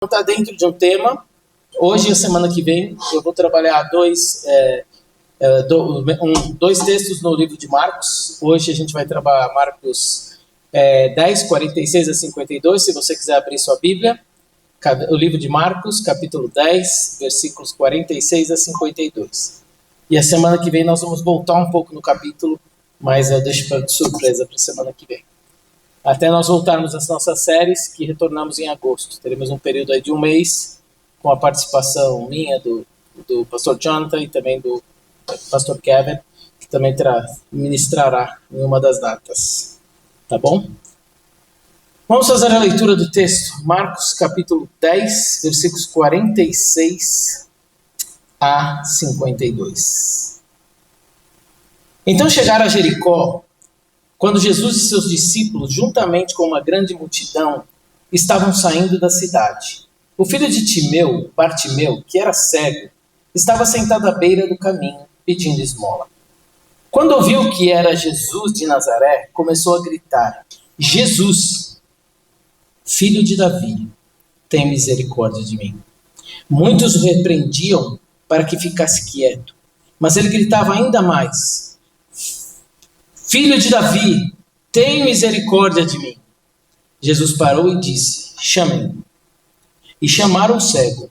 Está dentro de um tema. Hoje e a semana que vem eu vou trabalhar dois textos no livro de Marcos. Hoje a gente vai trabalhar Marcos 10, 46 a 52, se você quiser abrir sua Bíblia. O livro de Marcos, capítulo 10, versículos 46 a 52. E a semana que vem nós vamos voltar um pouco no capítulo, mas eu deixo de surpresa para a semana que vem. Até nós voltarmos às nossas séries, que retornamos em agosto. Teremos um período aí de um mês, com a participação minha, do pastor Jonathan e também do pastor Kevin, que também ministrará em uma das datas. Tá bom? Vamos fazer a leitura do texto. Marcos capítulo 10, versículos 46 a 52. Então chegaram a Jericó, quando Jesus e seus discípulos, juntamente com uma grande multidão, estavam saindo da cidade. O filho de Timeu, Bartimeu, que era cego, estava sentado à beira do caminho, pedindo esmola. Quando ouviu que era Jesus de Nazaré, começou a gritar: Jesus, filho de Davi, tem misericórdia de mim. Muitos o repreendiam para que ficasse quieto, mas ele gritava ainda mais: Filho de Davi, tem misericórdia de mim. Jesus parou e disse: chamem-no. E chamaram o cego.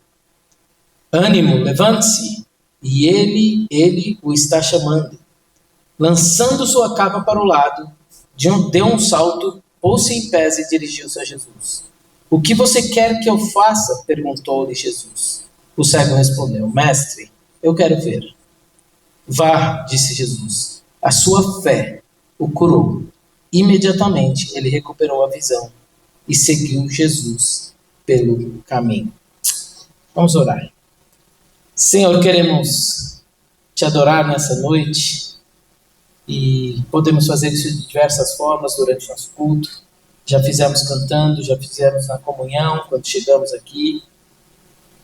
Ânimo, levante-se. E ele o está chamando. Lançando sua capa para o lado, deu um salto, pôs-se em pé e dirigiu-se a Jesus. O que você quer que eu faça? Perguntou-lhe Jesus. O cego respondeu: Mestre, eu quero ver. Vá, disse Jesus. A sua fé o curou. Imediatamente ele recuperou a visão e seguiu Jesus pelo caminho. Vamos orar. Senhor, queremos te adorar nessa noite e podemos fazer isso de diversas formas durante o nosso culto. Já fizemos cantando, já fizemos na comunhão, quando chegamos aqui.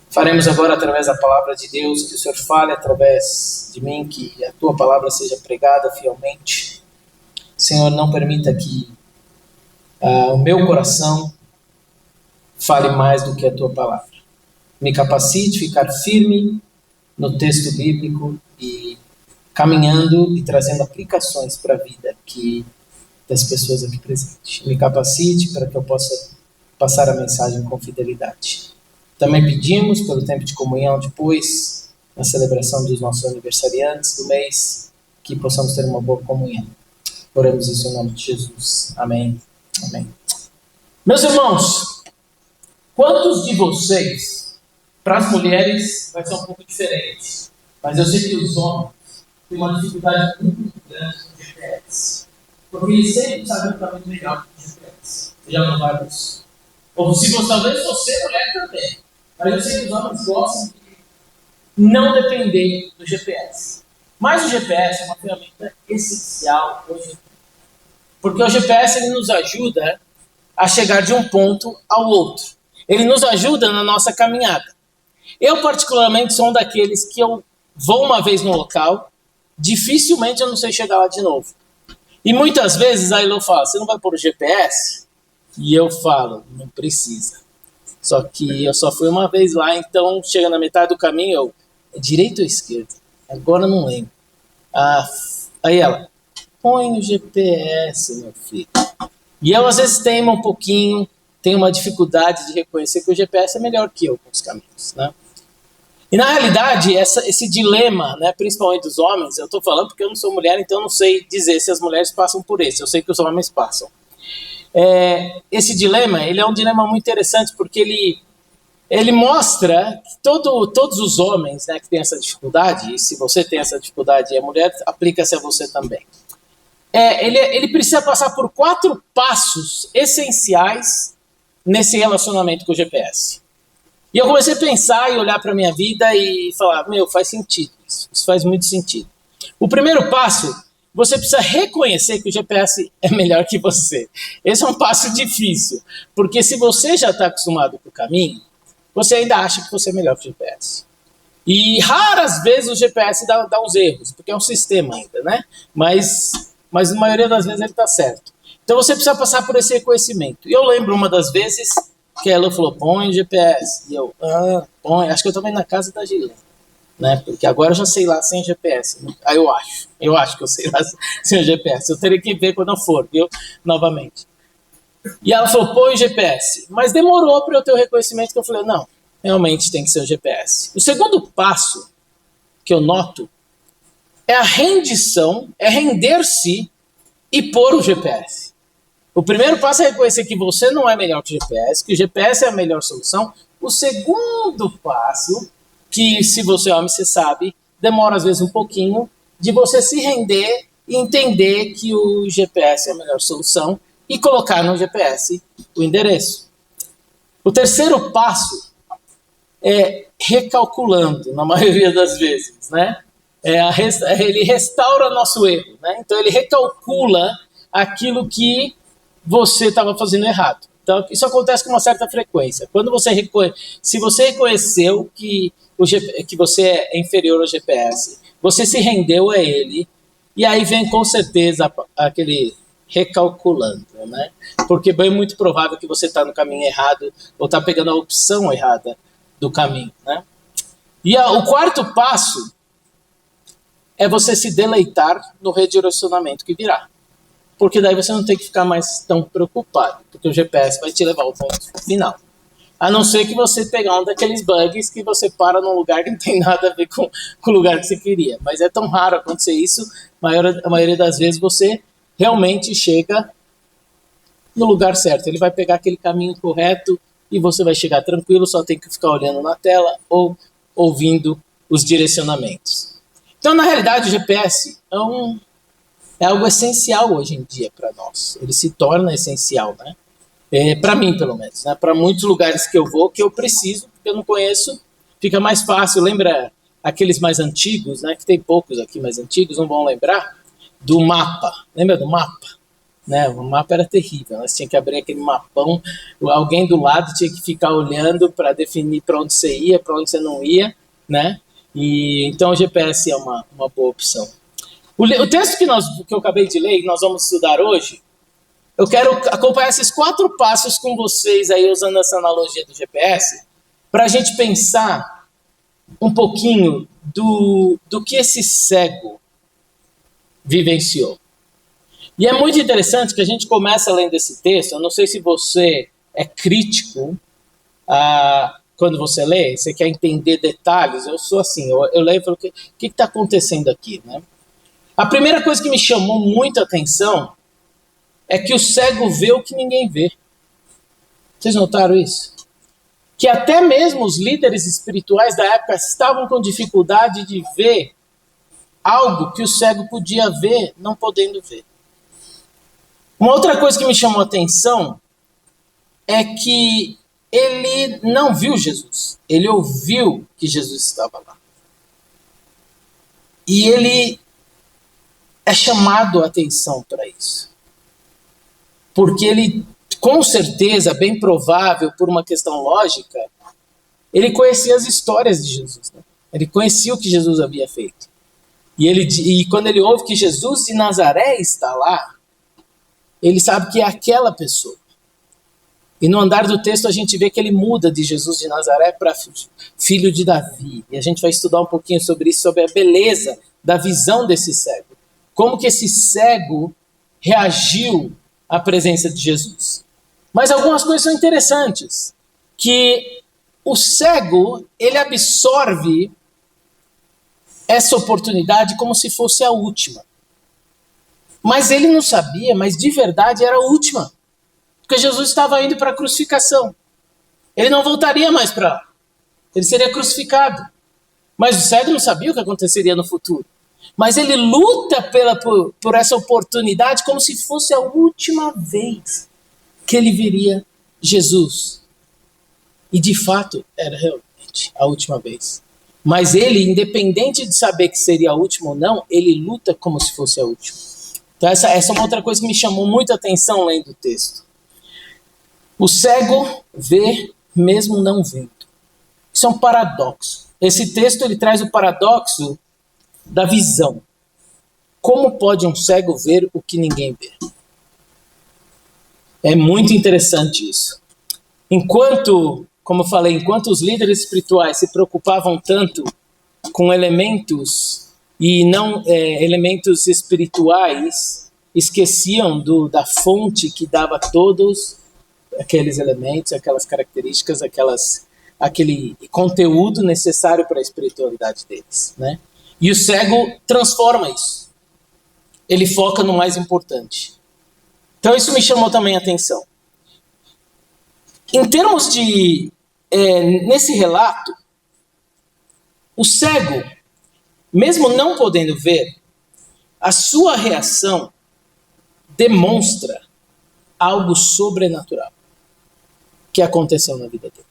Faremos agora através da palavra de Deus, que o Senhor fale através de mim, que a tua palavra seja pregada fielmente. Senhor, não permita que o meu coração fale mais do que a tua palavra. Me capacite a ficar firme no texto bíblico e caminhando e trazendo aplicações para a vida das pessoas aqui presentes. Me capacite para que eu possa passar a mensagem com fidelidade. Também pedimos pelo tempo de comunhão depois, na celebração dos nossos aniversariantes do mês, que possamos ter uma boa comunhão. Oramos isso em nome de Jesus. Amém. Amém. Meus irmãos, quantos de vocês, para as mulheres vai ser um pouco diferente, mas eu sei que os homens têm uma dificuldade muito grande com o GPS, porque eles sempre sabem o caminho melhor que o GPS. Você já notaram isso? Ou se você, talvez você, mulher, também, mas eu sei que os homens gostam de não depender do GPS. Mas o GPS é uma ferramenta essencial hoje, porque o GPS ele nos ajuda a chegar de um ponto ao outro. Ele nos ajuda na nossa caminhada. Eu, particularmente, sou um daqueles que eu vou uma vez no local, dificilmente eu não sei chegar lá de novo. E muitas vezes a Ilô fala: você não vai pôr o GPS? E eu falo: não precisa. Só que eu só fui uma vez lá, então chega na metade do caminho, eu: é direita ou esquerda? Agora eu não lembro. Aí ela: põe no GPS, meu filho. E eu às vezes teimo um pouquinho, tenho uma dificuldade de reconhecer que o GPS é melhor que eu com os caminhos, né? E na realidade, esse dilema, né, principalmente dos homens, eu estou falando porque eu não sou mulher, então eu não sei dizer se as mulheres passam por esse, eu sei que os homens passam. Esse dilema, ele é um dilema muito interessante, porque ele mostra que todos os homens, né, que têm essa dificuldade, e se você tem essa dificuldade e é mulher, aplica-se a você também. Ele precisa passar por 4 passos essenciais nesse relacionamento com o GPS. E eu comecei a pensar e olhar para a minha vida e falar: faz sentido isso faz muito sentido. O primeiro passo, você precisa reconhecer que o GPS é melhor que você. Esse é um passo difícil, porque se você já está acostumado com o caminho, você ainda acha que você é melhor que o GPS. E raras vezes o GPS dá uns erros, porque é um sistema ainda, né? Mas na maioria das vezes ele está certo. Então você precisa passar por esse reconhecimento. E eu lembro uma das vezes Que ela falou, põe o GPS. E eu, põe. Acho que eu também na casa da Gilene, né? Porque agora eu já sei lá sem GPS. Aí eu acho que eu sei lá sem o GPS. Eu teria que ver quando eu for, viu? Novamente. E ela falou, põe o GPS. Mas demorou para eu ter o reconhecimento que eu falei, não, realmente tem que ser o GPS. O segundo passo que eu noto é a rendição, é render-se e pôr o GPS. O primeiro passo é reconhecer que você não é melhor que o GPS, que o GPS é a melhor solução. O segundo passo, que se você é homem, você sabe, demora às vezes um pouquinho, de você se render e entender que o GPS é a melhor solução e colocar no GPS o endereço. O terceiro passo é recalculando, na maioria das vezes, né? Ele restaura nosso erro, né? Então ele recalcula aquilo que você estava fazendo errado. Então isso acontece com uma certa frequência. Quando se você reconheceu que você é inferior ao GPS, você se rendeu a ele, e aí vem com certeza aquele recalculando, né? Porque é bem muito provável que você está no caminho errado ou está pegando a opção errada do caminho, né? E o quarto passo é você se deleitar no redirecionamento que virá. Porque daí você não tem que ficar mais tão preocupado, porque o GPS vai te levar ao ponto final. A não ser que você pegar um daqueles bugs que você para num lugar que não tem nada a ver com o lugar que você queria. Mas é tão raro acontecer isso, a maioria das vezes você realmente chega no lugar certo. Ele vai pegar aquele caminho correto e você vai chegar tranquilo, só tem que ficar olhando na tela ou ouvindo os direcionamentos. Então, na realidade, o GPS é algo essencial hoje em dia para nós. Ele se torna essencial, né? Para mim, pelo menos. Né? Para muitos lugares que eu vou, que eu preciso, porque eu não conheço, fica mais fácil. Lembra aqueles mais antigos, né? Que tem poucos aqui mais antigos, não vão lembrar, do mapa. Lembra do mapa? Né? O mapa era terrível. Nós tínhamos que abrir aquele mapão, alguém do lado tinha que ficar olhando para definir para onde você ia, para onde você não ia, né? E então o GPS é uma boa opção. O texto que eu acabei de ler, que nós vamos estudar hoje, eu quero acompanhar esses 4 passos com vocês aí, usando essa analogia do GPS, para a gente pensar um pouquinho do que esse cego vivenciou. E é muito interessante que a gente começa lendo esse texto. Eu não sei se você é crítico quando você lê, você quer entender detalhes. Eu sou assim, eu leio e falo, o que está acontecendo aqui, né? A primeira coisa que me chamou muito a atenção é que o cego vê o que ninguém vê. Vocês notaram isso? Que até mesmo os líderes espirituais da época estavam com dificuldade de ver algo que o cego podia ver, não podendo ver. Uma outra coisa que me chamou a atenção é que ele não viu Jesus. Ele ouviu que Jesus estava lá. E ele é chamado a atenção para isso. Porque ele, com certeza, bem provável, por uma questão lógica, ele conhecia as histórias de Jesus. Né? Ele conhecia o que Jesus havia feito. E quando ele ouve que Jesus de Nazaré está lá, ele sabe que é aquela pessoa. E no andar do texto a gente vê que ele muda de Jesus de Nazaré para filho de Davi. E a gente vai estudar um pouquinho sobre isso, sobre a beleza da visão desse cego. Como que esse cego reagiu à presença de Jesus. Mas algumas coisas são interessantes. Que o cego, ele absorve essa oportunidade como se fosse a última. Mas ele não sabia, mas de verdade era a última. Porque Jesus estava indo para a crucificação. Ele não voltaria mais para lá. Ele seria crucificado. Mas o cego não sabia o que aconteceria no futuro. Mas ele luta por essa oportunidade como se fosse a última vez que ele veria Jesus. E de fato era realmente a última vez. Mas ele, independente de saber que seria a última ou não, ele luta como se fosse a última. Então essa é uma outra coisa que me chamou muita atenção lendo o texto. O cego vê mesmo não vendo. Isso é um paradoxo. Esse texto ele traz o paradoxo da visão. Como pode um cego ver o que ninguém vê? É muito interessante isso. Enquanto, como eu falei, enquanto os líderes espirituais se preocupavam tanto com elementos e não elementos espirituais, esqueciam da fonte que dava todos aqueles elementos, aquelas características, aquele conteúdo necessário para a espiritualidade deles, né? E o cego transforma isso. Ele foca no mais importante. Então isso me chamou também a atenção. Em termos de... nesse relato, o cego, mesmo não podendo ver, a sua reação demonstra algo sobrenatural que aconteceu na vida dele.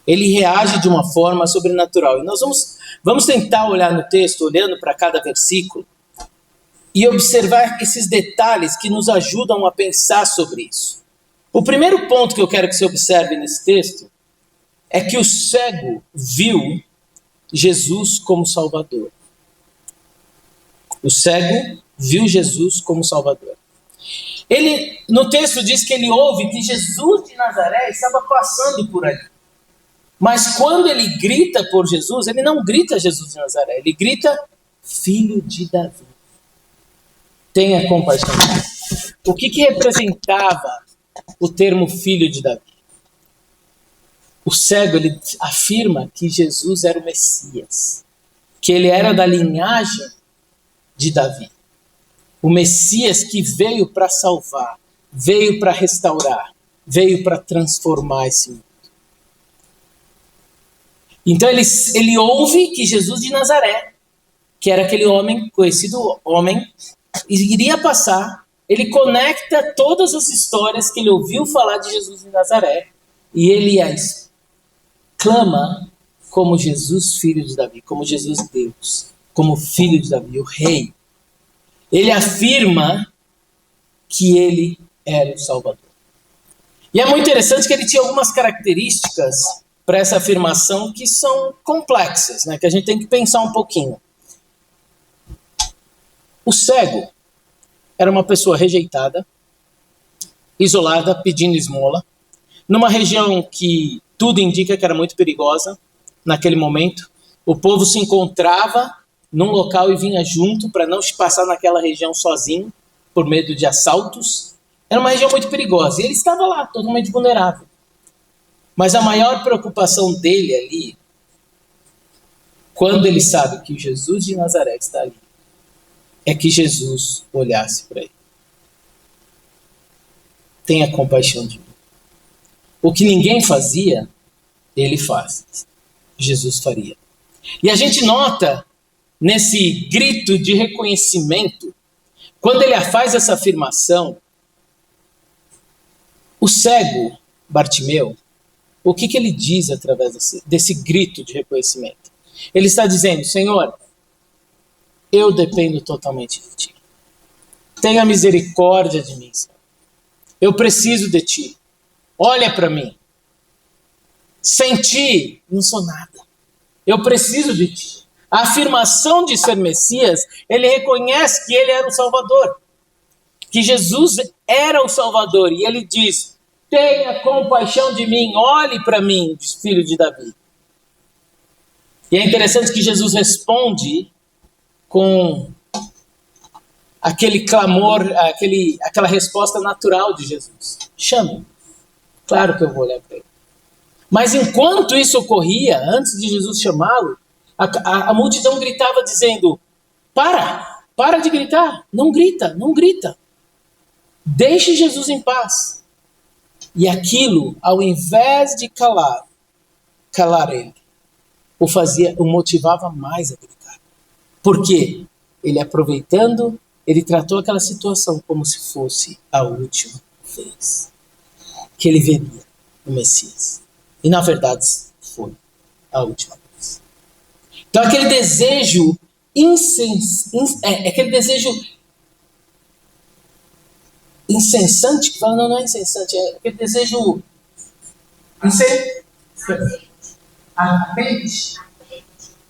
Ele reage de uma forma sobrenatural. E nós vamos tentar olhar no texto, olhando para cada versículo, e observar esses detalhes que nos ajudam a pensar sobre isso. O primeiro ponto que eu quero que você observe nesse texto é que o cego viu Jesus como Salvador. O cego viu Jesus como Salvador. Ele, no texto, diz que ele ouve que Jesus de Nazaré estava passando por ali. Mas quando ele grita por Jesus, ele não grita Jesus de Nazaré, ele grita Filho de Davi. Tenha compaixão. O que representava o termo Filho de Davi? O cego, ele afirma que Jesus era o Messias, que ele era da linhagem de Davi. O Messias que veio para salvar, veio para restaurar, veio para transformar esse mundo. Então ele ouve que Jesus de Nazaré, que era aquele homem, conhecido homem, iria passar. Ele conecta todas as histórias que ele ouviu falar de Jesus de Nazaré e ele as clama como Jesus, filho de Davi, como Jesus Deus, como filho de Davi, o rei. Ele afirma que ele era o Salvador. E é muito interessante que ele tinha algumas características para essa afirmação que são complexas, né? Que a gente tem que pensar um pouquinho. O cego era uma pessoa rejeitada, isolada, pedindo esmola, numa região que tudo indica que era muito perigosa naquele momento. O povo se encontrava num local e vinha junto para não se passar naquela região sozinho, por medo de assaltos. Era uma região muito perigosa. E ele estava lá, totalmente vulnerável. Mas a maior preocupação dele ali, quando ele sabe que Jesus de Nazaré está ali, é que Jesus olhasse para ele. Tenha compaixão de mim. O que ninguém fazia, ele faz. Jesus faria. E a gente nota nesse grito de reconhecimento, quando ele faz essa afirmação, o cego Bartimeu, o que ele diz através desse grito de reconhecimento? Ele está dizendo: Senhor, eu dependo totalmente de Ti. Tenha misericórdia de mim, Senhor. Eu preciso de Ti. Olha para mim. Sem Ti, não sou nada. Eu preciso de Ti. A afirmação de ser Messias, ele reconhece que ele era o Salvador. Que Jesus era o Salvador. E ele diz: tenha compaixão de mim, olhe para mim, filho de Davi. E é interessante que Jesus responde com aquele clamor, aquela resposta natural de Jesus. Chame. Claro que eu vou olhar para ele. Mas enquanto isso ocorria, antes de Jesus chamá-lo, a multidão gritava dizendo: para de gritar, não grita, não grita. Deixe Jesus em paz. E aquilo, ao invés de calar ele, o motivava mais a gritar. Por quê? Ele tratou aquela situação como se fosse a última vez que ele veria o Messias. E na verdade foi a última vez. Então aquele desejo aquele desejo incessante, que fala, não é incessante, é aquele desejo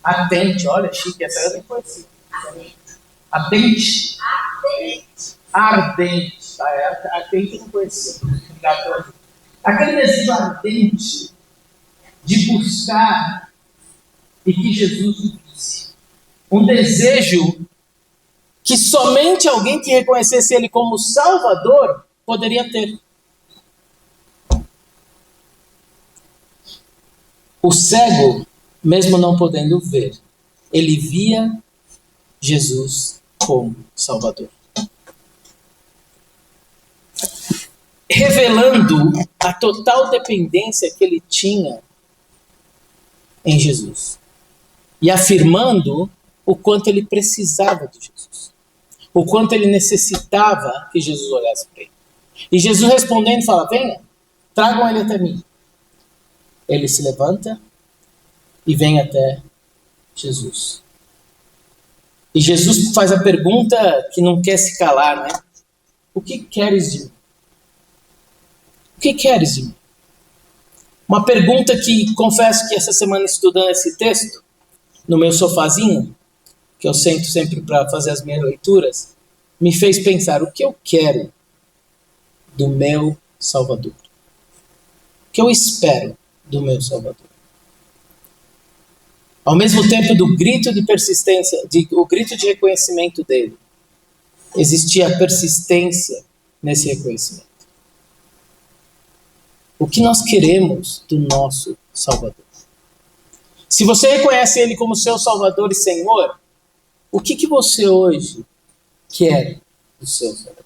atente, olha, chique, essa eu nem conheci. Ardente. Atente eu não conhecia. Aquele desejo ardente de buscar e que Jesus disse. Um desejo que somente alguém que reconhecesse Ele como Salvador poderia ter. O cego, mesmo não podendo ver, ele via Jesus como Salvador. Revelando a total dependência que ele tinha em Jesus. E afirmando o quanto ele precisava de Jesus. O quanto ele necessitava que Jesus olhasse para ele. E Jesus respondendo fala, venha, tragam ele até mim. Ele se levanta e vem até Jesus. E Jesus faz a pergunta que não quer se calar, né? O que queres de mim? O que queres de mim? Uma pergunta que confesso que essa semana estudando esse texto, no meu sofazinho, que eu sento sempre para fazer as minhas leituras, me fez pensar o que eu quero do meu Salvador. O que eu espero do meu Salvador. Ao mesmo tempo do grito de persistência, o grito de reconhecimento dele, existia persistência nesse reconhecimento. O que nós queremos do nosso Salvador? Se você reconhece Ele como seu Salvador e Senhor, o que você hoje quer do seu Salvador?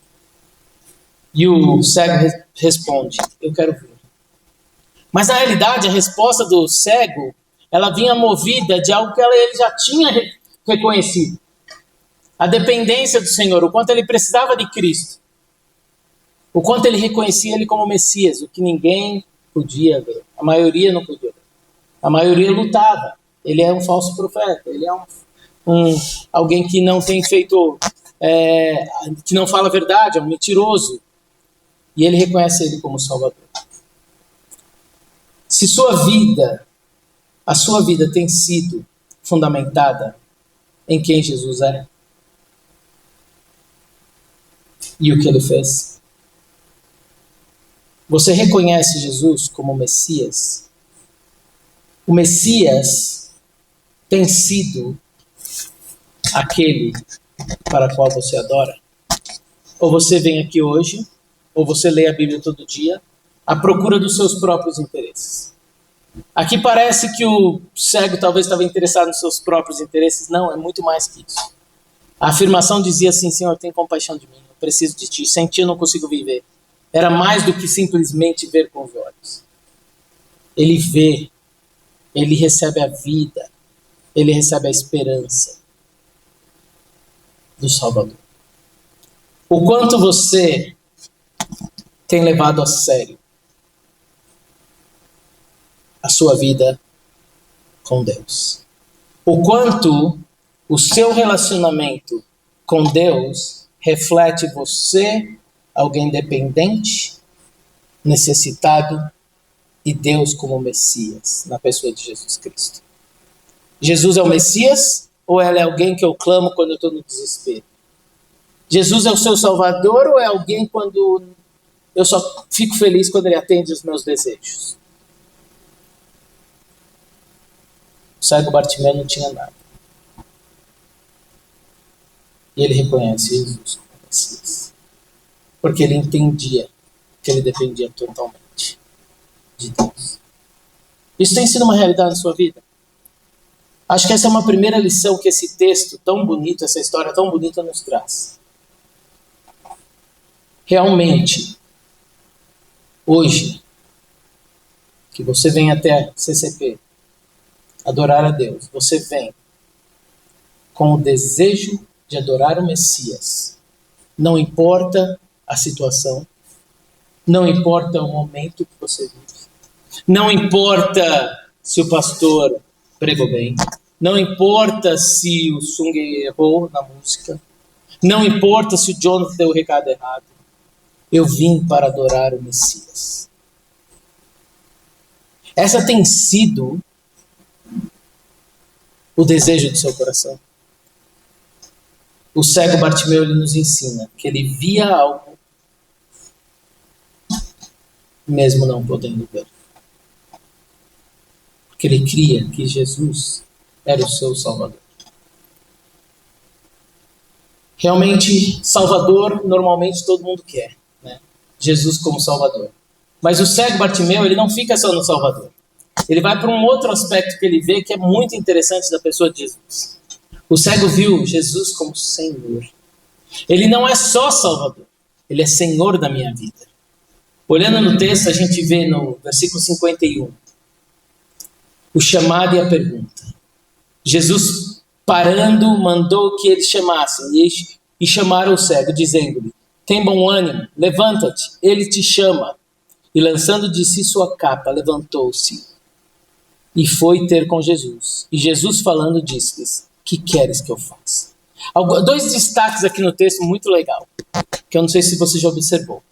E o cego responde, eu quero ver. Mas na realidade a resposta do cego, ela vinha movida de algo que ele já tinha reconhecido. A dependência do Senhor, o quanto ele precisava de Cristo. O quanto ele reconhecia Ele como Messias, o que ninguém podia ver. A maioria não podia ver. A maioria lutava. Ele é um falso profeta. Ele é alguém que não tem feito, que não fala a verdade, é um mentiroso. E ele reconhece Ele como Salvador. Se a sua vida tem sido fundamentada em quem Jesus é e o que Ele fez, você reconhece Jesus como Messias? O Messias tem sido aquele para o qual você adora? Ou você vem aqui hoje, ou você lê a Bíblia todo dia, à procura dos seus próprios interesses? Aqui parece que o cego talvez estava interessado nos seus próprios interesses. Não, é muito mais que isso. A afirmação dizia assim, Senhor, tem compaixão de mim, eu preciso de Ti, sem Ti eu não consigo viver. Era mais do que simplesmente ver com os olhos. Ele vê, ele recebe a vida, ele recebe a esperança do Salvador. O quanto você tem levado a sério a sua vida com Deus. O quanto o seu relacionamento com Deus reflete você, alguém dependente, necessitado, e Deus como Messias, na pessoa de Jesus Cristo. Jesus é o Messias ou ela é alguém que eu clamo quando eu estou no desespero? Jesus é o seu Salvador ou é alguém quando eu só fico feliz quando Ele atende os meus desejos? O cego Bartimeu não tinha nada. E ele reconhece Jesus como Messias. Porque ele entendia que ele dependia totalmente de Deus. Isso tem sido uma realidade na sua vida? Acho que essa é uma primeira lição que esse texto tão bonito, essa história tão bonita nos traz. Realmente, hoje, que você vem até CCP, adorar a Deus, você vem com o desejo de adorar o Messias. Não importa a situação, não importa o momento que você vive, não importa se o pastor pregou bem, não importa se o Sung errou na música, não importa se o Jonathan deu o recado errado, eu vim para adorar o Messias. Essa tem sido o desejo do seu coração. O cego Bartimeu ele nos ensina que ele via algo mesmo não podendo ver. Porque ele cria que Jesus era o seu Salvador. Realmente, Salvador, normalmente todo mundo quer, né? Jesus como Salvador. Mas o cego Bartimeu, ele não fica só no Salvador. Ele vai para um outro aspecto que ele vê que é muito interessante da pessoa de Jesus. O cego viu Jesus como Senhor. Ele não é só Salvador, ele é Senhor da minha vida. Olhando no texto, a gente vê no versículo 51, o chamado e a pergunta. Jesus, parando, mandou que eles chamassem e chamaram o cego, dizendo-lhe: tem bom ânimo, levanta-te, ele te chama. E lançando de si sua capa, levantou-se e foi ter com Jesus. E Jesus falando disse-lhes: que queres que eu faça? Dois destaques aqui no texto muito legal, que eu não sei se você já observou.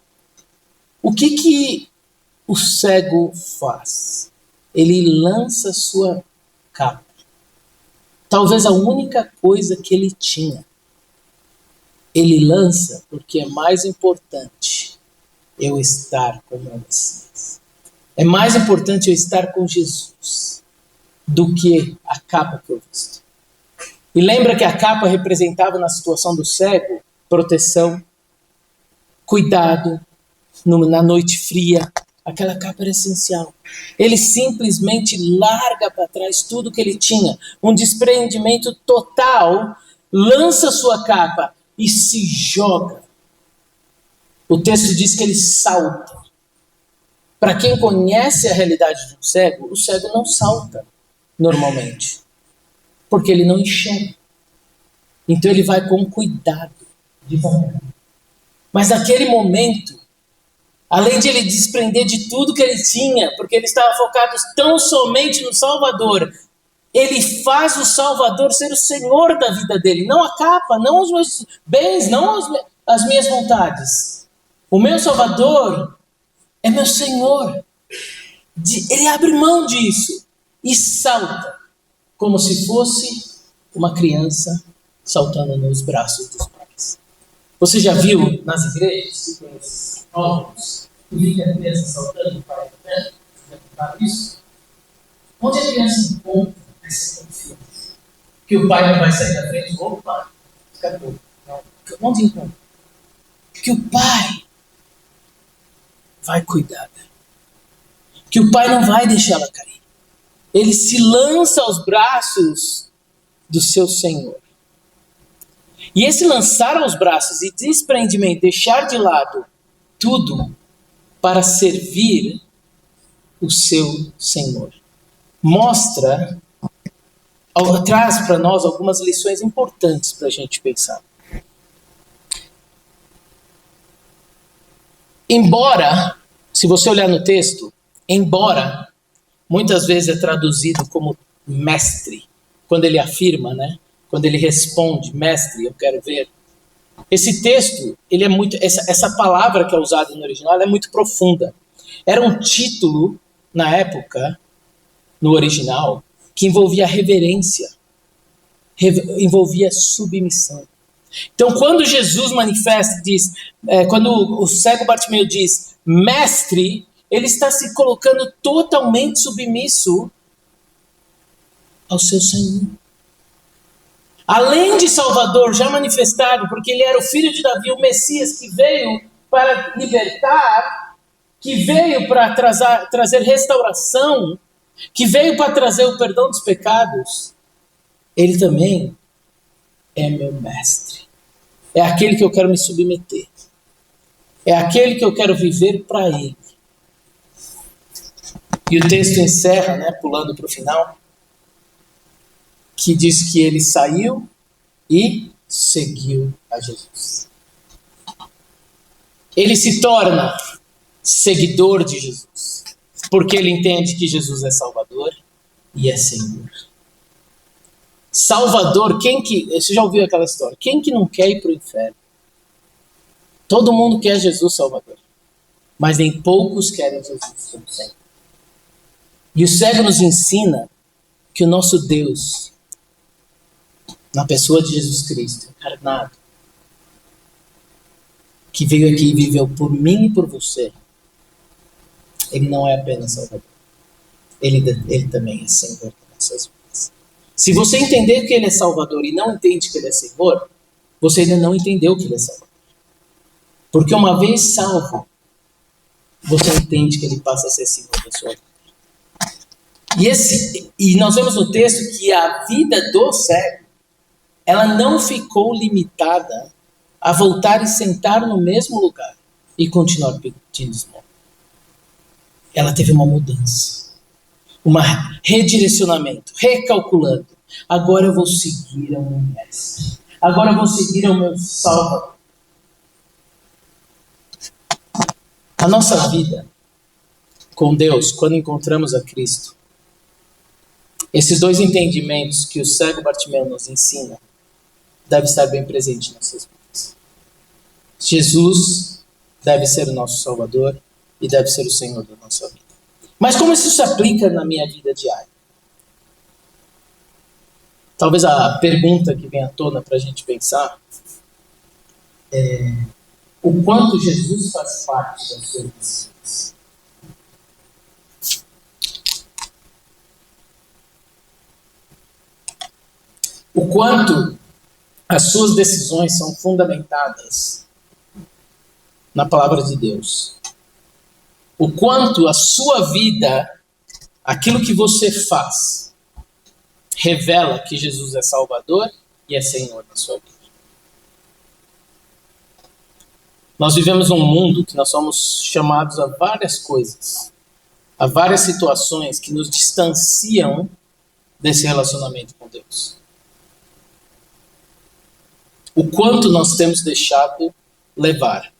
O que o cego faz? Ele lança sua capa. Talvez a única coisa que ele tinha. Ele lança porque é mais importante eu estar com o Messias. É mais importante eu estar com Jesus do que a capa que eu visto. E lembra que a capa representava na situação do cego proteção, cuidado, na noite fria. Aquela capa era essencial. Ele simplesmente larga para trás tudo que ele tinha. Um desprendimento total, lança sua capa e se joga. O texto diz que ele salta. Para quem conhece a realidade de um cego, o cego não salta normalmente, porque ele não enxerga. Então ele vai com cuidado, devagar. Mas naquele momento, além de ele desprender de tudo que ele tinha, porque ele estava focado tão somente no Salvador, ele faz o Salvador ser o Senhor da vida dele, não a capa, não os meus bens, não as minhas vontades. O meu Salvador é meu Senhor. Ele abre mão disso e salta, como se fosse uma criança saltando nos braços dos pais. Você já viu nas igrejas, nos órgãos, que a criança saltando para o pé? Você já viu isso? Onde a criança encontra essa confiança? Que o pai não vai sair da frente, opa, acabou. Não. Onde encontra? Que o pai vai cuidar dela. Que o pai não vai deixar ela cair. Ele se lança aos braços do seu Senhor. E esse lançar aos braços e desprendimento, deixar de lado tudo para servir o seu Senhor, traz para nós algumas lições importantes para a gente pensar. Embora, se você olhar no texto, muitas vezes é traduzido como mestre, quando ele afirma, né? Quando ele responde, mestre, eu quero ver. Esse texto, ele é muito, essa palavra que é usada no original, é muito profunda. Era um título, na época, no original, que envolvia reverência, envolvia submissão. Então, quando Jesus manifesta, quando o cego Bartimeu diz, mestre, ele está se colocando totalmente submisso ao seu Senhor. Além de Salvador já manifestado, porque ele era o filho de Davi, o Messias que veio para libertar, que veio para trazer restauração, que veio para trazer o perdão dos pecados, ele também é meu mestre. É aquele que eu quero me submeter. É aquele que eu quero viver para ele. E o texto encerra, né, pulando para o final, que diz que ele saiu e seguiu a Jesus. Ele se torna seguidor de Jesus, porque ele entende que Jesus é Salvador e é Senhor. Salvador, você já ouviu aquela história? Quem que não quer ir para o inferno? Todo mundo quer Jesus Salvador, mas nem poucos querem Jesus como Senhor. E o cego nos ensina que o nosso Deus, na pessoa de Jesus Cristo, encarnado, que veio aqui e viveu por mim e por você, Ele não é apenas Salvador. Ele também é Senhor das nossas vidas. Se você entender que Ele é Salvador e não entende que Ele é Senhor, você ainda não entendeu que Ele é Salvador. Porque uma vez salvo, você entende que Ele passa a ser Senhor da sua vida. E nós vemos no texto que a vida do cego, ela não ficou limitada a voltar e sentar no mesmo lugar e continuar pedindo esmola. Ela teve uma mudança, um redirecionamento, recalculando. Agora eu vou seguir ao meu mestre. Agora eu vou seguir ao meu Salvador. A nossa vida com Deus, quando encontramos a Cristo, esses dois entendimentos que o cego Bartimeu nos ensina, deve estar bem presente em nossas vidas. Jesus deve ser o nosso Salvador e deve ser o Senhor da nossa vida. Mas como isso se aplica na minha vida diária? Talvez a pergunta que vem à tona para a gente pensar é o quanto Jesus faz parte das suas decisões. O quanto as suas decisões são fundamentadas na palavra de Deus. O quanto a sua vida, aquilo que você faz, revela que Jesus é Salvador e é Senhor da sua vida. Nós vivemos num mundo que nós somos chamados a várias coisas, a várias situações que nos distanciam desse relacionamento com Deus. O quanto nós temos deixado levar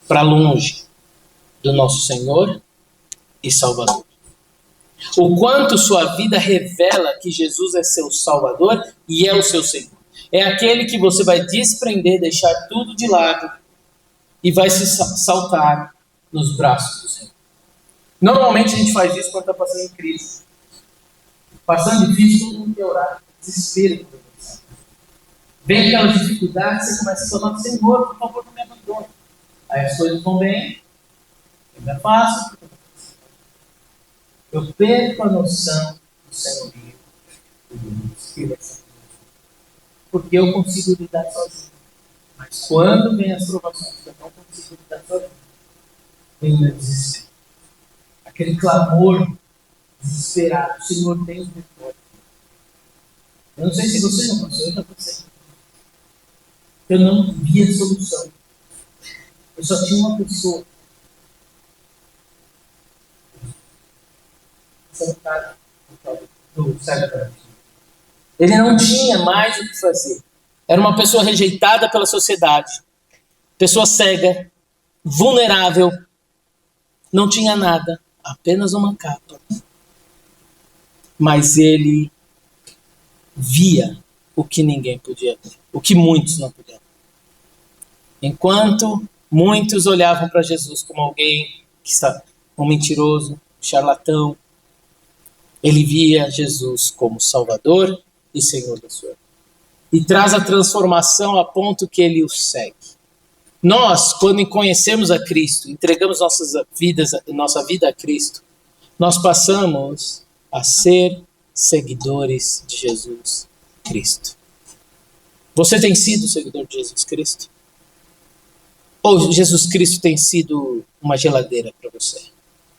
para longe do nosso Senhor e Salvador. O quanto sua vida revela que Jesus é seu Salvador e é o seu Senhor. É aquele que você vai desprender, deixar tudo de lado e vai se saltar nos braços do Senhor. Normalmente a gente faz isso quando está passando em crise. Passando difícil, todo mundo quer orar. Desespero. Vem aquelas dificuldades, você começa a falar, Senhor, por favor, não me abandone. Aí as coisas vão bem, eu me afasto, eu perco a noção do senhorio, do Espírito Santo, porque eu consigo lidar sozinho. Mas quando vem as provações, eu não consigo lidar sozinho. Vem o meu desespero. Aquele clamor desesperado, o Senhor tem o retorno. Eu não sei se você não passou, eu já passei. Eu não via solução. Eu só tinha uma pessoa sentada no cego. Ele não tinha mais o que fazer. Era uma pessoa rejeitada pela sociedade. Pessoa cega, vulnerável. Não tinha nada, apenas uma capa. Mas ele via o que ninguém podia ver, o que muitos não podiam ver. Enquanto muitos olhavam para Jesus como alguém que está um mentiroso, um charlatão, ele via Jesus como Salvador e Senhor da sua vida. E traz a transformação a ponto que ele o segue. Nós, quando conhecemos a Cristo, entregamos nossa vida a Cristo, nós passamos a ser seguidores de Jesus Cristo. Você tem sido seguidor de Jesus Cristo? Ou Jesus Cristo tem sido uma geladeira para você?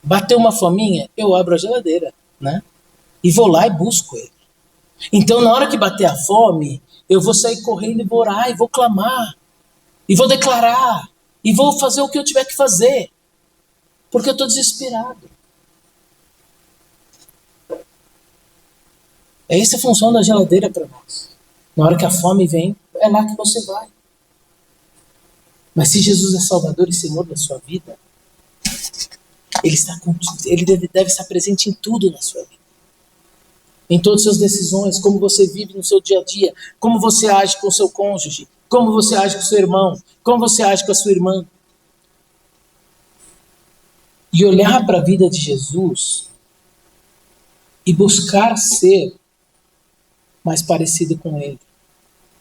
Bateu uma fominha, eu abro a geladeira, né? E vou lá e busco ele. Então, na hora que bater a fome, eu vou sair correndo e vou orar, e vou clamar, e vou declarar, e vou fazer o que eu tiver que fazer, porque eu estou desesperado. É essa a função da geladeira para nós. Na hora que a fome vem, é lá que você vai. Mas se Jesus é Salvador e Senhor da sua vida, Ele deve estar presente em tudo na sua vida. Em todas as suas decisões, como você vive no seu dia a dia, como você age com o seu cônjuge, como você age com o seu irmão, como você age com a sua irmã. E olhar para a vida de Jesus e buscar ser mais parecido com Ele.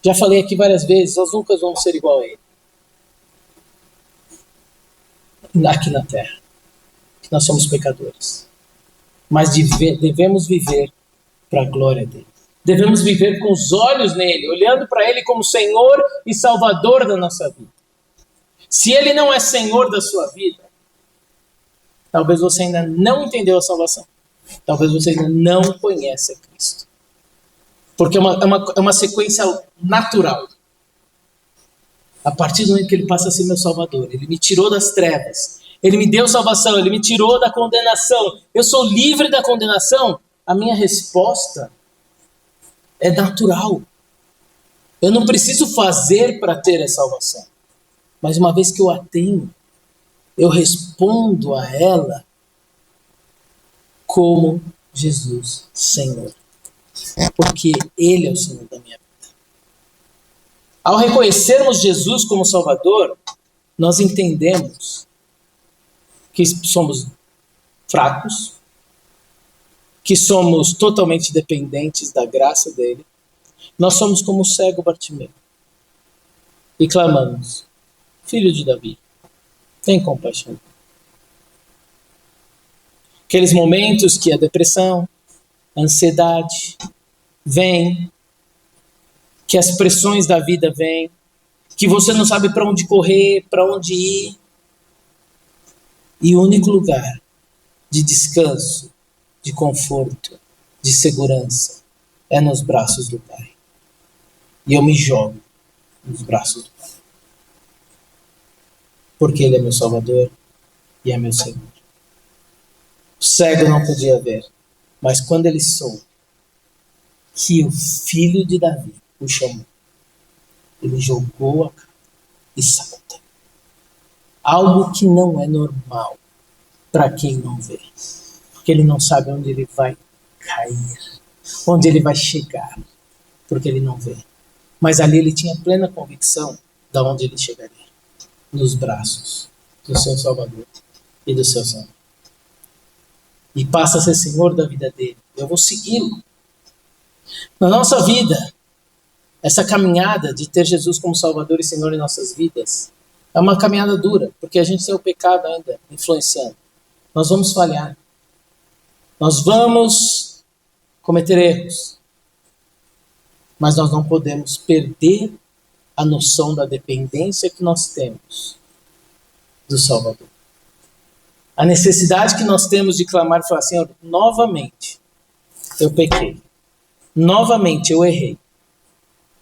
Já falei aqui várias vezes, nós nunca vamos ser igual a Ele. aqui na terra. Nós somos pecadores. Mas devemos viver para a glória dele. Devemos viver com os olhos nele, olhando para ele como Senhor e Salvador da nossa vida. Se ele não é Senhor da sua vida, talvez você ainda não entendeu a salvação. Talvez você ainda não conhece a Cristo. Porque é uma sequência natural. A partir do momento que ele passa a ser meu Salvador, ele me tirou das trevas, ele me deu salvação, ele me tirou da condenação, eu sou livre da condenação, a minha resposta é natural. Eu não preciso fazer para ter a salvação. Mas uma vez que eu a tenho, eu respondo a ela como Jesus Senhor. Porque ele é o Senhor da minha vida. Ao reconhecermos Jesus como Salvador, nós entendemos que somos fracos, que somos totalmente dependentes da graça dele. Nós somos como o cego Bartimeu. E clamamos: Filho de Davi, tem compaixão. Aqueles momentos que a depressão, a ansiedade vem, que as pressões da vida vêm, que você não sabe para onde correr, para onde ir. E o único lugar de descanso, de conforto, de segurança, é nos braços do Pai. E eu me jogo nos braços do Pai. Porque ele é meu Salvador e é meu Senhor. O cego não podia ver, mas quando ele soube que o filho de Davi o chamou, ele jogou a cara e salta. Algo que não é normal para quem não vê. Porque ele não sabe onde ele vai cair, onde ele vai chegar, porque ele não vê. Mas ali ele tinha plena convicção de onde ele chegaria. Nos braços do seu Salvador e do seu Senhor. E passa a ser Senhor da vida dele. Eu vou segui-lo. Na nossa vida, essa caminhada de ter Jesus como Salvador e Senhor em nossas vidas é uma caminhada dura, porque a gente tem o pecado ainda influenciando. Nós vamos falhar. Nós vamos cometer erros. Mas nós não podemos perder a noção da dependência que nós temos do Salvador. A necessidade que nós temos de clamar e falar: Senhor, novamente eu pequei. Novamente eu errei.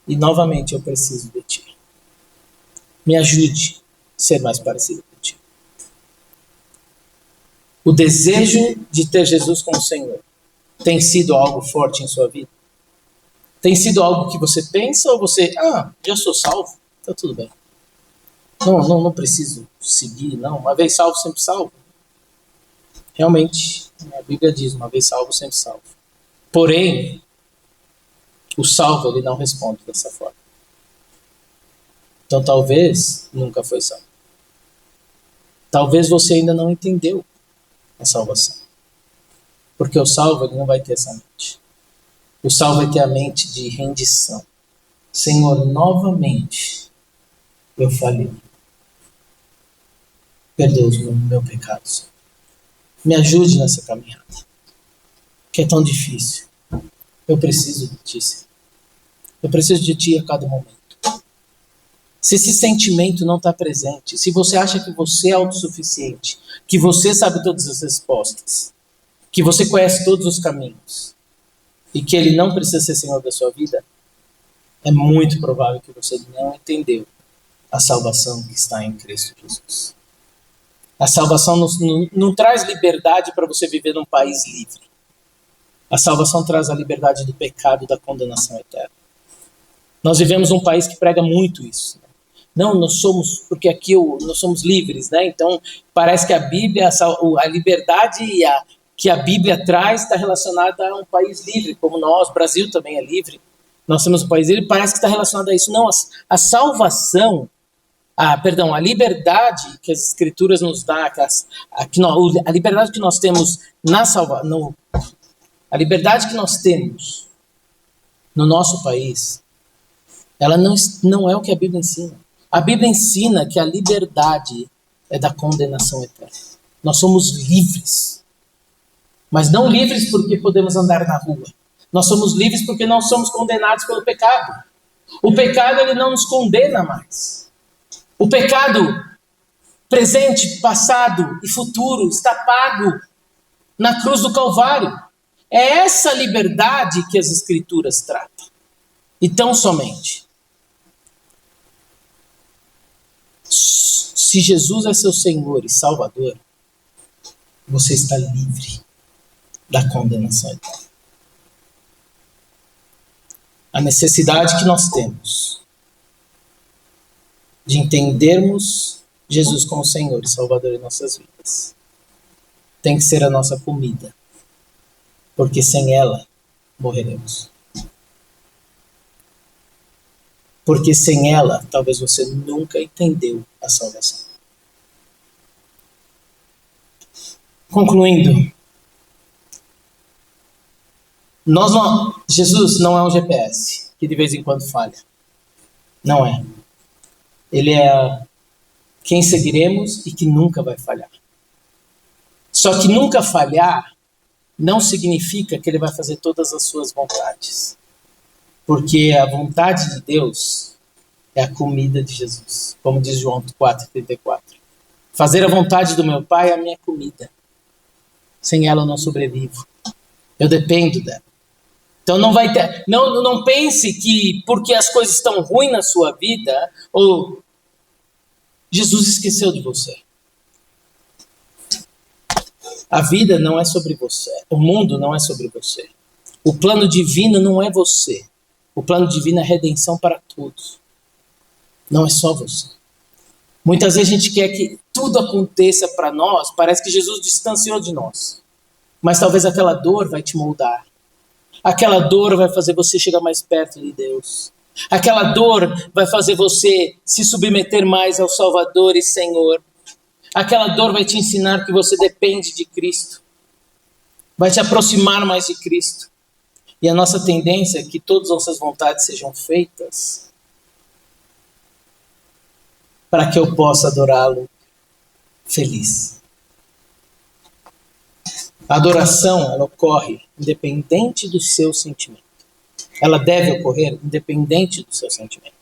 E novamente eu preciso de Ti. Me ajude a ser mais parecido contigo. O desejo de ter Jesus como Senhor tem sido algo forte em sua vida? Tem sido algo que você pensa ou você, já sou salvo, está tudo bem. Não preciso seguir, não. Uma vez salvo, sempre salvo. Realmente, a Bíblia diz, uma vez salvo, sempre salvo. Porém, o salvo, ele não responde dessa forma. Então, talvez nunca foi salvo. Talvez você ainda não entendeu a salvação. Porque o salvo, ele não vai ter essa mente. O salvo vai ter a mente de rendição. Senhor, novamente eu falhei. Perdoa o meu pecado, Senhor. Me ajude nessa caminhada, que é tão difícil. Eu preciso de Ti, Senhor. Eu preciso de Ti a cada momento. Se esse sentimento não está presente, se você acha que você é autossuficiente, que você sabe todas as respostas, que você conhece todos os caminhos, e que Ele não precisa ser Senhor da sua vida, é muito provável que você não entendeu a salvação que está em Cristo Jesus. A salvação não traz liberdade para você viver num país livre. A salvação traz a liberdade do pecado e da condenação eterna. Nós vivemos num país que prega muito isso. Não, nós somos, porque aqui nós somos livres, né? Então, parece que a Bíblia, a liberdade que a Bíblia traz está relacionada a um país livre, como nós, o Brasil também é livre. Nós temos um país livre, parece que está relacionado a isso. Não, a salvação, a liberdade que as Escrituras nos dão, a liberdade que nós temos a liberdade que nós temos no nosso país, ela não é o que a Bíblia ensina. A Bíblia ensina que a liberdade é da condenação eterna. Nós somos livres, mas não livres porque podemos andar na rua. Nós somos livres porque não somos condenados pelo pecado. O pecado, ele não nos condena mais. O pecado, presente, passado e futuro, está pago na cruz do Calvário. É essa liberdade que as Escrituras tratam. E tão somente. Se Jesus é seu Senhor e Salvador, você está livre da condenação eterna. A necessidade que nós temos de entendermos Jesus como Senhor e Salvador em nossas vidas tem que ser a nossa comida, porque sem ela morreremos. Porque sem ela, talvez você nunca entendeu a salvação. Concluindo, Jesus não é um GPS que de vez em quando falha. Não é. Ele é quem seguiremos e que nunca vai falhar. Só que nunca falhar não significa que ele vai fazer todas as suas vontades. Porque a vontade de Deus é a comida de Jesus. Como diz João 4,34. Fazer a vontade do meu Pai é a minha comida. Sem ela eu não sobrevivo. Eu dependo dela. Então não pense que porque as coisas estão ruins na sua vida, ou Jesus esqueceu de você. A vida não é sobre você. O mundo não é sobre você. O plano divino não é você. O plano divino é redenção para todos. Não é só você. Muitas vezes a gente quer que tudo aconteça para nós. Parece que Jesus distanciou de nós. Mas talvez aquela dor vai te moldar. Aquela dor vai fazer você chegar mais perto de Deus. Aquela dor vai fazer você se submeter mais ao Salvador e Senhor. Aquela dor vai te ensinar que você depende de Cristo. Vai te aproximar mais de Cristo. E a nossa tendência é que todas as nossas vontades sejam feitas para que eu possa adorá-lo feliz. A adoração, ela ocorre independente do seu sentimento. Ela deve ocorrer independente do seu sentimento.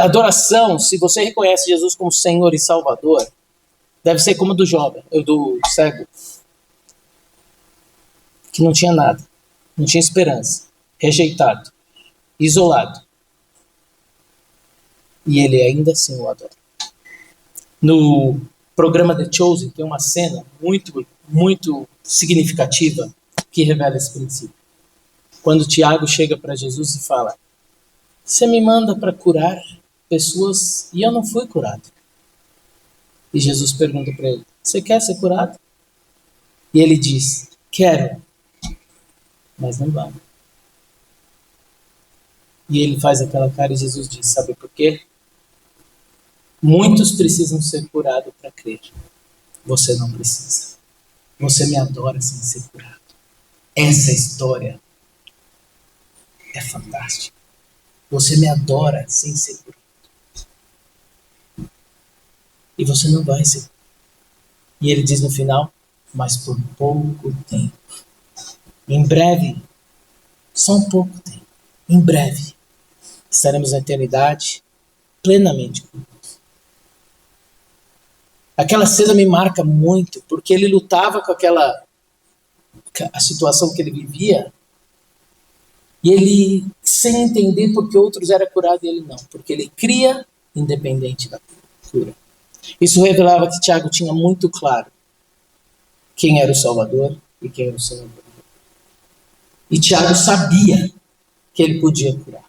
Adoração, se você reconhece Jesus como Senhor e Salvador, deve ser como do jovem, do cego, que não tinha nada, não tinha esperança, rejeitado, isolado. E ele ainda assim o adora. No programa The Chosen tem uma cena muito significativa que revela esse princípio. Quando Tiago chega para Jesus e fala: você me manda para curar pessoas e eu não fui curado. E Jesus pergunta para ele: você quer ser curado? E ele diz: quero, mas não vai. E ele faz aquela cara e Jesus diz: sabe por quê? Muitos precisam ser curados para crer. Você não precisa. Você me adora sem ser curado. Essa história é fantástica. Você me adora sem ser curado. E você não vai ser curado. E ele diz no final: mas por pouco tempo. Em breve, só um pouco tempo. Em breve, estaremos na eternidade plenamente com Deus. Aquela cena me marca muito, porque ele lutava com a situação que ele vivia, e ele, sem entender porque outros eram curados e ele não, porque ele cria independente da cura. Isso revelava que Tiago tinha muito claro quem era o Salvador e quem era o Senhor. E Tiago sabia que ele podia curar,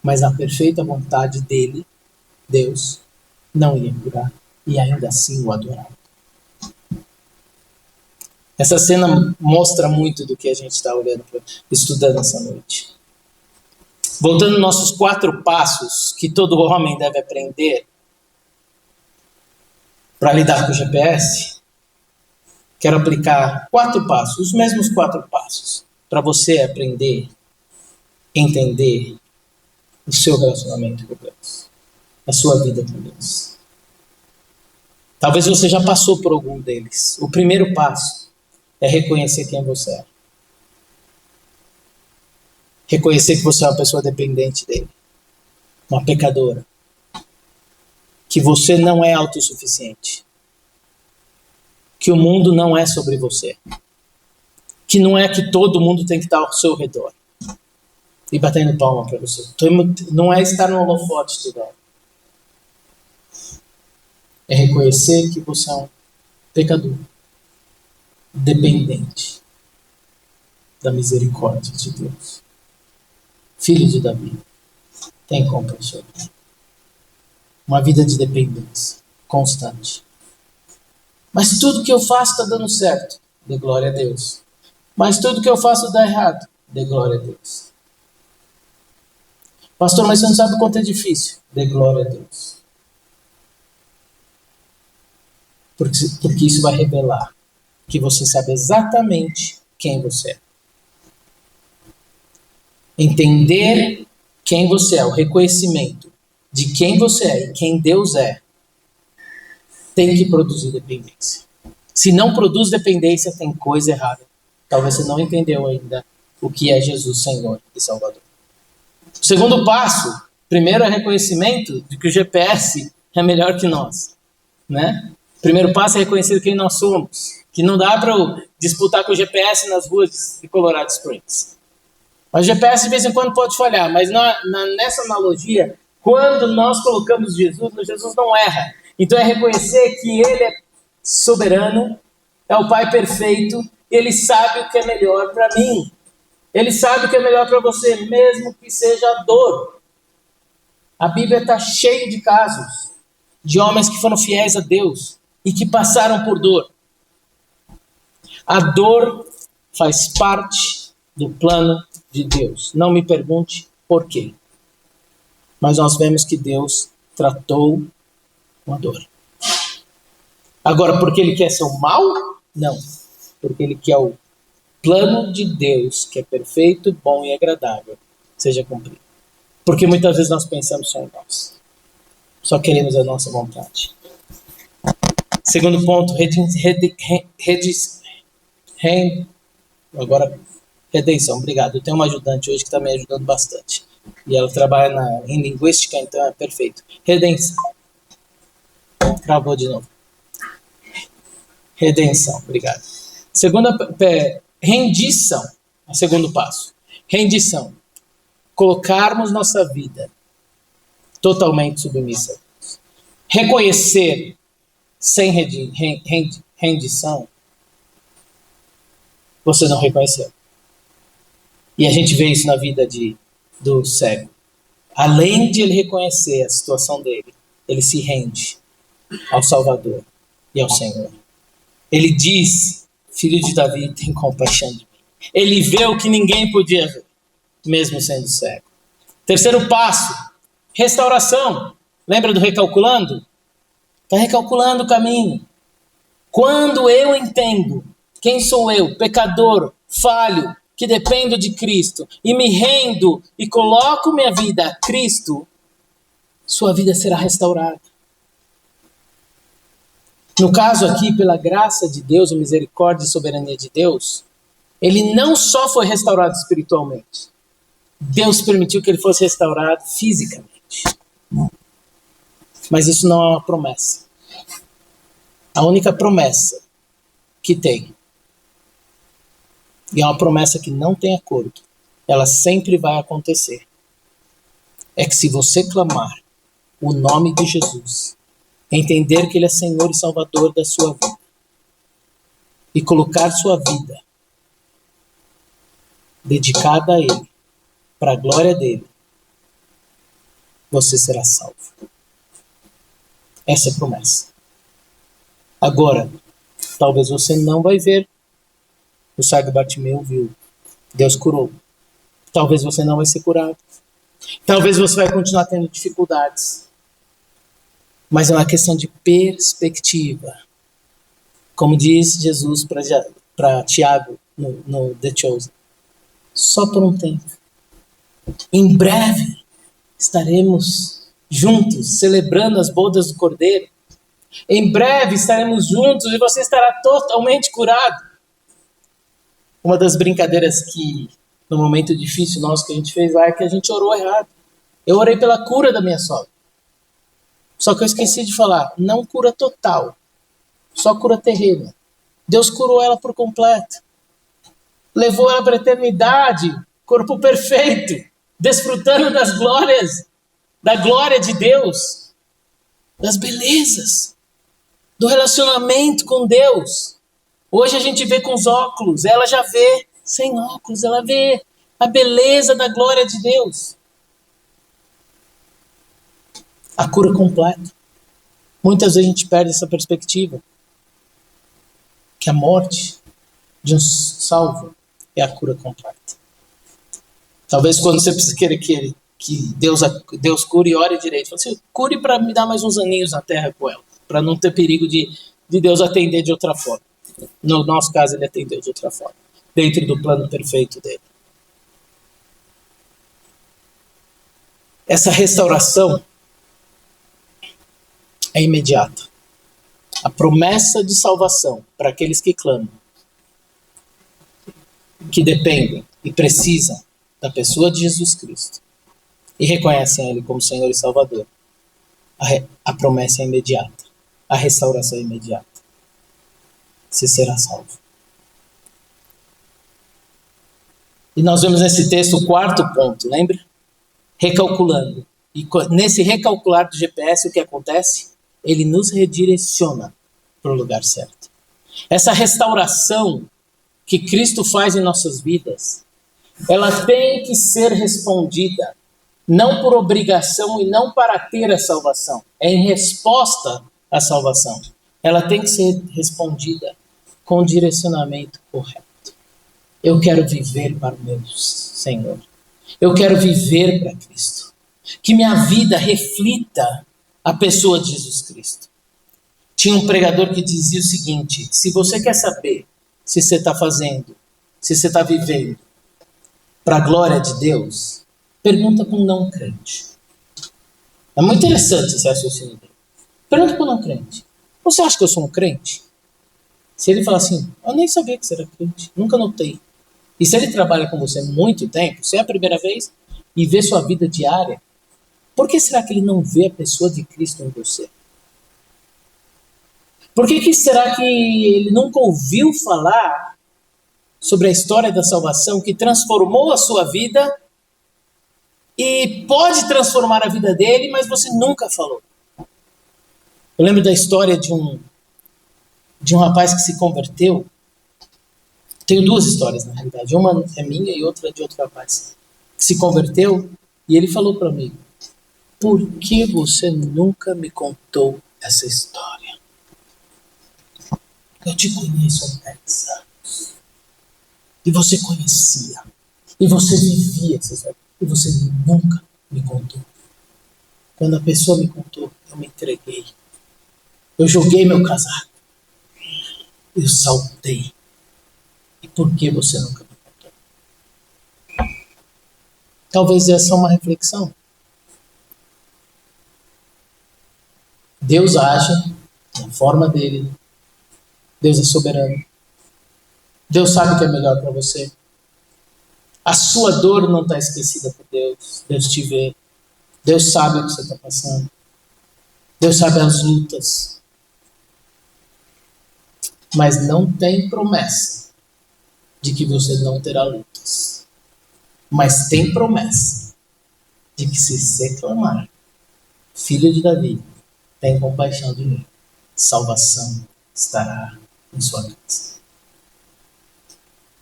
mas na perfeita vontade dele, Deus não ia curar. E ainda assim o adorava. Essa cena mostra muito do que a gente está estudando essa noite. Voltando aos nossos 4 passos que todo homem deve aprender para lidar com o GPS, quero aplicar 4 passos, os mesmos 4 passos, para você aprender, entender o seu relacionamento com Deus, a sua vida com Deus. Talvez você já passou por algum deles. O primeiro passo é reconhecer quem você é. Reconhecer que você é uma pessoa dependente dele. Uma pecadora. Que você não é autossuficiente. Que o mundo não é sobre você. Que não é que todo mundo tem que estar ao seu redor. E batendo palma para você. Não é estar no holofote toda hora. É reconhecer que você é um pecador. Dependente da misericórdia de Deus. Filho de Davi. Tem compaixão. Uma vida de dependência constante. Mas tudo que eu faço está dando certo. Dê glória a Deus. Mas tudo que eu faço dá errado. Dê glória a Deus. Pastor, mas você não sabe o quanto é difícil. Dê glória a Deus. Porque isso vai revelar que você sabe exatamente quem você é. Entender quem você é, o reconhecimento de quem você é e quem Deus é, tem que produzir dependência. Se não produz dependência, tem coisa errada. Talvez você não entendeu ainda o que é Jesus, Senhor e Salvador. O segundo passo, primeiro é reconhecimento de que o GPS é melhor que nós, né? O primeiro passo é reconhecer quem nós somos, que não dá para disputar com o GPS nas ruas de Colorado Springs. Mas o GPS de vez em quando pode falhar, mas nessa analogia, quando nós colocamos Jesus não erra. Então é reconhecer que Ele é soberano, é o Pai perfeito, e Ele sabe o que é melhor para mim. Ele sabe o que é melhor para você, mesmo que seja dor. A Bíblia está cheia de casos de homens que foram fiéis a Deus e que passaram por dor. A dor faz parte do plano de Deus. Não me pergunte por quê. Mas nós vemos que Deus tratou com a dor. Agora, porque Ele quer ser o mal? Não. Porque Ele quer o plano de Deus, que é perfeito, bom e agradável, seja cumprido. Porque muitas vezes nós pensamos só em nós. Só queremos a nossa vontade. Segundo ponto, redenção. Obrigado. Eu tenho uma ajudante hoje que está me ajudando bastante. E ela trabalha em linguística, então é perfeito. Redenção. Travou de novo. Redenção. Obrigado. Rendição. O segundo passo. Rendição. Colocarmos nossa vida totalmente submissa a Deus. Reconhecer sem rendição, você não reconheceu. E a gente vê isso na vida do cego. Além de ele reconhecer a situação dele, ele se rende ao Salvador e ao Senhor. Ele diz, filho de Davi, tem compaixão de mim. Ele vê o que ninguém podia ver, mesmo sendo cego. Terceiro passo, restauração. Lembra do recalculando? Está recalculando o caminho. Quando eu entendo quem sou eu, pecador, falho, que dependo de Cristo, e me rendo e coloco minha vida a Cristo, sua vida será restaurada. No caso aqui, pela graça de Deus, a misericórdia e soberania de Deus, ele não só foi restaurado espiritualmente, Deus permitiu que ele fosse restaurado fisicamente. Mas isso não é uma promessa. A única promessa que tem, e é uma promessa que não tem acordo, ela sempre vai acontecer, é que se você clamar o nome de Jesus, entender que Ele é Senhor e Salvador da sua vida, e colocar sua vida dedicada a Ele, para a glória dEle, você será salvo. Essa é a promessa. Agora, talvez você não vai ver. O cego Bartimeu viu. Deus curou. Talvez você não vai ser curado. Talvez você vai continuar tendo dificuldades. Mas é uma questão de perspectiva. Como diz Jesus para Tiago no The Chosen. Só por um tempo. Em breve estaremos juntos, celebrando as bodas do Cordeiro. Em breve estaremos juntos e você estará totalmente curado. Uma das brincadeiras que, no momento difícil nosso que a gente fez lá, é que a gente orou errado. Eu orei pela cura da minha sogra. Só que eu esqueci de falar, não cura total, só cura terrena. Deus curou ela por completo. Levou ela para a eternidade, corpo perfeito, desfrutando das glórias, da glória de Deus, das belezas, do relacionamento com Deus. Hoje a gente vê com os óculos, ela já vê sem óculos, ela vê a beleza da glória de Deus. A cura completa. Muitas vezes a gente perde essa perspectiva, que a morte de um salvo é a cura completa. Talvez quando você precisa querer que Deus cure e ore direito, fala assim, cure para me dar mais uns aninhos na terra com ela, para não ter perigo de Deus atender de outra forma. No nosso caso, ele atendeu de outra forma, dentro do plano perfeito dele. Essa restauração é imediata. A promessa de salvação para aqueles que clamam, que dependem e precisam da pessoa de Jesus Cristo e reconhecem Ele como Senhor e Salvador. A promessa é imediata. A restauração é imediata. Você será salvo. E nós vemos nesse texto o quarto ponto, lembra? Recalculando. E nesse recalcular do GPS, o que acontece? Ele nos redireciona para o lugar certo. Essa restauração que Cristo faz em nossas vidas, ela tem que ser respondida, não por obrigação e não para ter a salvação. É em resposta à salvação. Ela tem que ser respondida com o direcionamento correto. Eu quero viver para o meu Senhor. Eu quero viver para Cristo. Que minha vida reflita a pessoa de Jesus Cristo. Tinha um pregador que dizia o seguinte: se você quer saber se você está fazendo, se você está vivendo para a glória de Deus, pergunta para um não crente. É muito interessante esse raciocínio dele. Pergunta para um não crente. Você acha que eu sou um crente? Se ele falar assim, eu nem sabia que você era crente, nunca notei. E se ele trabalha com você há muito tempo, se é a primeira vez, e vê sua vida diária, por que será que ele não vê a pessoa de Cristo em você? Por que será que ele nunca ouviu falar sobre a história da salvação que transformou a sua vida e pode transformar a vida dele, mas você nunca falou? Eu lembro da história de um rapaz que se converteu. Tenho duas histórias, na realidade. Uma é minha e outra é de outro rapaz que se converteu, e ele falou para mim: por que você nunca me contou essa história? Eu te conheço há 10 anos. E você conhecia. E você vivia essa história. E você nunca me contou. Quando a pessoa me contou, eu me entreguei. Eu joguei meu casaco. Eu saltei. E por que você nunca me contou? Talvez essa é uma reflexão. Deus age na forma dele. Deus é soberano. Deus sabe o que é melhor para você. A sua dor não está esquecida por Deus. Deus te vê. Deus sabe o que você está passando. Deus sabe as lutas. Mas não tem promessa de que você não terá lutas. Mas tem promessa de que se você clamar, filho de Davi, tem compaixão de mim, salvação estará em sua casa.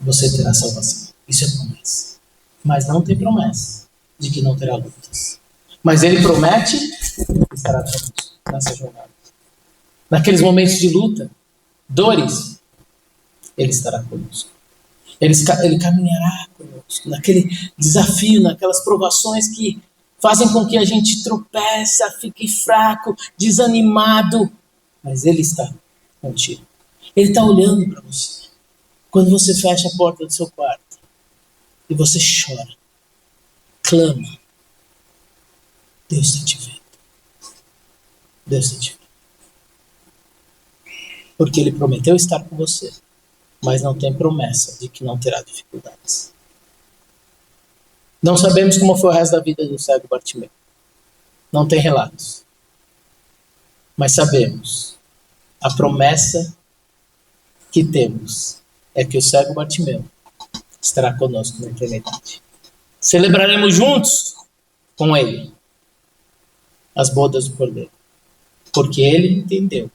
Você terá salvação. Isso é promessa. Mas não tem promessa de que não terá lutas. Mas ele promete que estará conosco nessa jornada. Naqueles momentos de luta, dores, ele estará conosco. Ele caminhará conosco. Naquele desafio, naquelas provações que fazem com que a gente tropeça, fique fraco, desanimado. Mas ele está contigo. Ele está olhando para você. Quando você fecha a porta do seu quarto e você chora, clama, Deus está te vendo. Deus está te vendo. Porque ele prometeu estar com você, mas não tem promessa de que não terá dificuldades. Não sabemos como foi o resto da vida do cego Bartimeu. Não tem relatos. Mas sabemos, a promessa que temos é que o cego Bartimeu estará conosco na eternidade. Celebraremos juntos com ele as bodas do Cordeiro, porque ele entendeu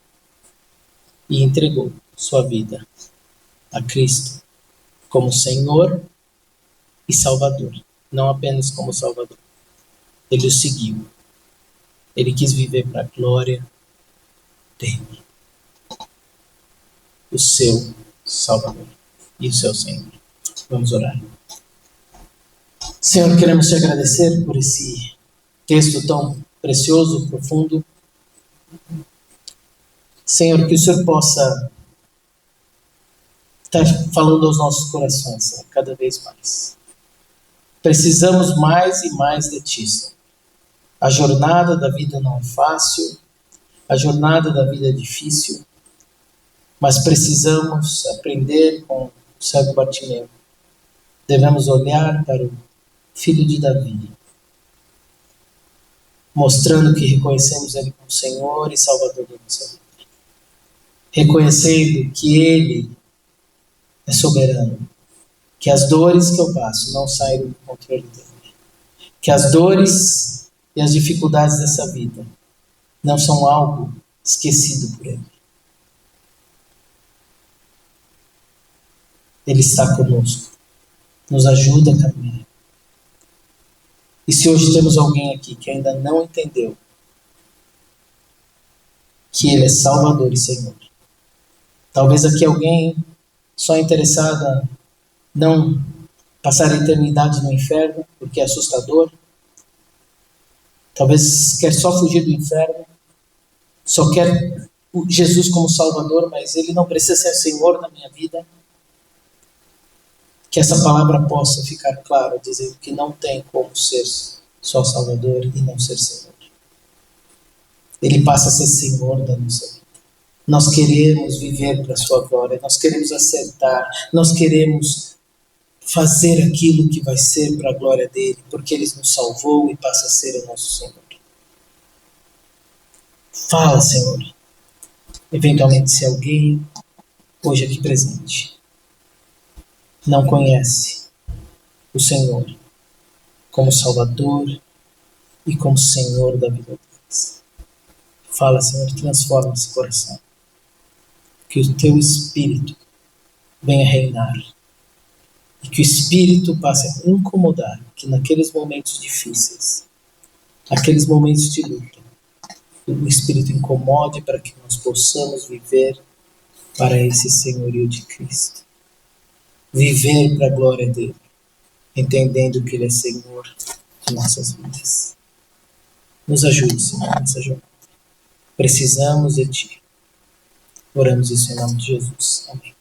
e entregou sua vida a Cristo como Senhor e Salvador, não apenas como Salvador. Ele o seguiu. Ele quis viver para a glória dele, o seu Salvador e o seu Senhor. Vamos orar. Senhor, queremos te agradecer por esse texto tão precioso, profundo. Senhor, que o Senhor possa estar falando aos nossos corações, Senhor, cada vez mais. Precisamos mais e mais de Ti, Senhor. A jornada da vida não é fácil, a jornada da vida é difícil, mas precisamos aprender com o cego Bartimeu. Devemos olhar para o filho de Davi, mostrando que reconhecemos Ele como Senhor e Salvador da nossa vida. Reconhecendo que Ele é soberano, que as dores que eu passo não saem do controle dele, que as dores e as dificuldades dessa vida não são algo esquecido por Ele. Ele está conosco, nos ajuda a caminhar. E se hoje temos alguém aqui que ainda não entendeu que Ele é Salvador e Senhor, talvez aqui alguém só interessada em não passar a eternidade no inferno, porque é assustador, talvez quer só fugir do inferno, só quer Jesus como Salvador, mas Ele não precisa ser Senhor na minha vida. Que essa palavra possa ficar clara, dizendo que não tem como ser só Salvador e não ser Senhor. Ele passa a ser Senhor da nossa vida. Nós queremos viver para a sua glória, nós queremos acertar, nós queremos fazer aquilo que vai ser para a glória dele, porque Ele nos salvou e passa a ser o nosso Senhor. Fala, Senhor. Eventualmente, se alguém hoje aqui presente não conhece o Senhor como Salvador e como Senhor da vida deles, fala, Senhor, transforma esse coração. Que o Teu Espírito venha reinar. E que o Espírito passe a incomodar, que naqueles momentos difíceis, aqueles momentos de luta, o Espírito incomode para que nós possamos viver para esse senhorio de Cristo. Viver para a glória dele, entendendo que Ele é Senhor de nossas vidas. Nos ajude, Senhor, nessa jornada. Precisamos de Ti. Oramos isso em nome de Jesus. Amém.